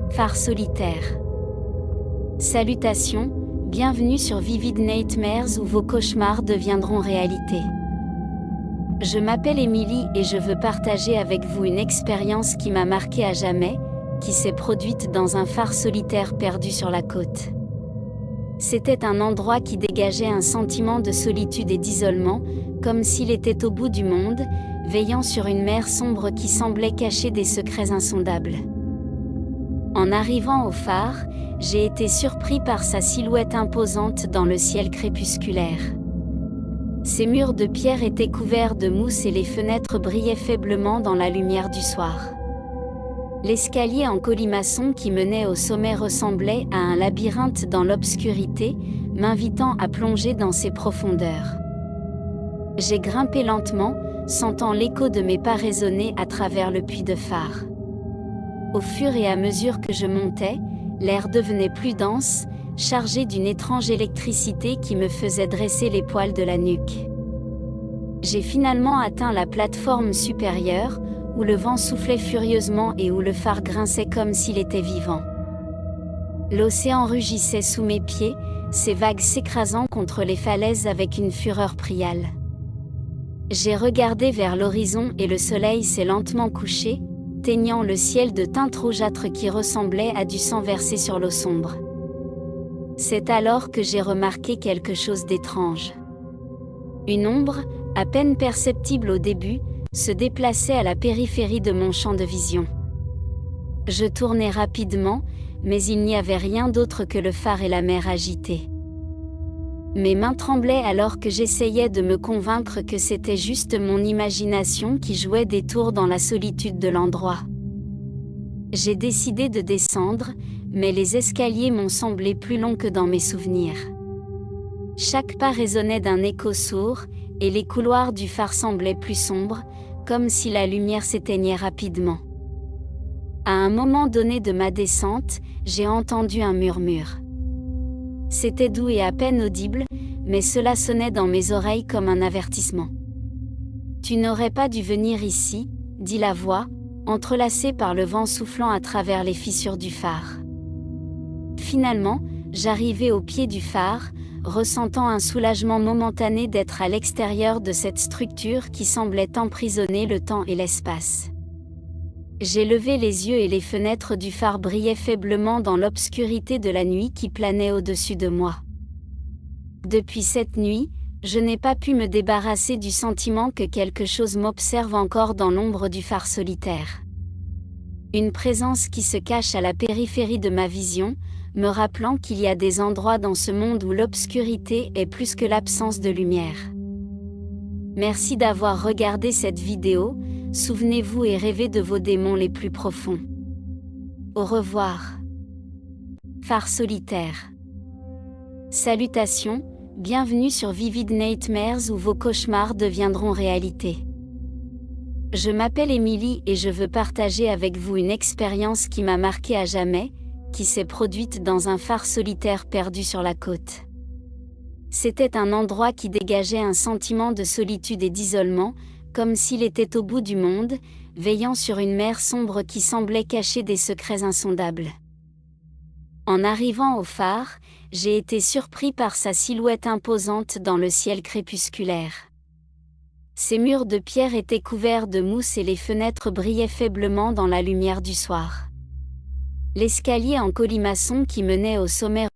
Phare solitaire. Salutations, bienvenue sur Vivid Nightmares où vos cauchemars deviendront réalité. Je m'appelle Émilie et je veux partager avec vous une expérience qui m'a marquée à jamais, qui s'est produite dans un phare solitaire perdu sur la côte. C'était un endroit qui dégageait un sentiment de solitude et d'isolement, comme s'il était au bout du monde, veillant sur une mer sombre qui semblait cacher des secrets insondables. En arrivant au phare, j'ai été surpris par sa silhouette imposante dans le ciel crépusculaire. Ses murs de pierre étaient couverts de mousse et les fenêtres brillaient faiblement dans la lumière du soir. L'escalier en colimaçon qui menait au sommet ressemblait à un labyrinthe dans l'obscurité, m'invitant à plonger dans ses profondeurs. J'ai grimpé lentement, sentant l'écho de mes pas résonner à travers le puits de phare. Au fur et à mesure que je montais, l'air devenait plus dense, chargé d'une étrange électricité qui me faisait dresser les poils de la nuque. J'ai finalement atteint la plateforme supérieure, où le vent soufflait furieusement et où le phare grinçait comme s'il était vivant. L'océan rugissait sous mes pieds, ses vagues s'écrasant contre les falaises avec une fureur priale. J'ai regardé vers l'horizon et le soleil s'est lentement couché, teignant le ciel de teintes rougeâtres qui ressemblaient à du sang versé sur l'eau sombre. C'est alors que j'ai remarqué quelque chose d'étrange. Une ombre, à peine perceptible au début, se déplaçait à la périphérie de mon champ de vision. Je tournai rapidement, mais il n'y avait rien d'autre que le phare et la mer agitée. Mes mains tremblaient alors que j'essayais de me convaincre que c'était juste mon imagination qui jouait des tours dans la solitude de l'endroit. J'ai décidé de descendre, mais les escaliers m'ont semblé plus longs que dans mes souvenirs. Chaque pas résonnait d'un écho sourd, et les couloirs du phare semblaient plus sombres, comme si la lumière s'éteignait rapidement. À un moment donné de ma descente, j'ai entendu un murmure. C'était doux et à peine audible, mais cela sonnait dans mes oreilles comme un avertissement. « Tu n'aurais pas dû venir ici », dit la voix, entrelacée par le vent soufflant à travers les fissures du phare. Finalement, j'arrivai au pied du phare, ressentant un soulagement momentané d'être à l'extérieur de cette structure qui semblait emprisonner le temps et l'espace. J'ai levé les yeux et les fenêtres du phare brillaient faiblement dans l'obscurité de la nuit qui planait au-dessus de moi. Depuis cette nuit, je n'ai pas pu me débarrasser du sentiment que quelque chose m'observe encore dans l'ombre du phare solitaire. Une présence qui se cache à la périphérie de ma vision, me rappelant qu'il y a des endroits dans ce monde où l'obscurité est plus que l'absence de lumière. Merci d'avoir regardé cette vidéo, souvenez-vous et rêvez de vos démons les plus profonds. Au revoir. Phare solitaire. Salutations, bienvenue sur Vivid Nightmares où vos cauchemars deviendront réalité. Je m'appelle Émilie et je veux partager avec vous une expérience qui m'a marquée à jamais, qui s'est produite dans un phare solitaire perdu sur la côte. C'était un endroit qui dégageait un sentiment de solitude et d'isolement, comme s'il était au bout du monde, veillant sur une mer sombre qui semblait cacher des secrets insondables. En arrivant au phare, j'ai été surpris par sa silhouette imposante dans le ciel crépusculaire. Ses murs de pierre étaient couverts de mousse et les fenêtres brillaient faiblement dans la lumière du soir. L'escalier en colimaçon qui menait au sommet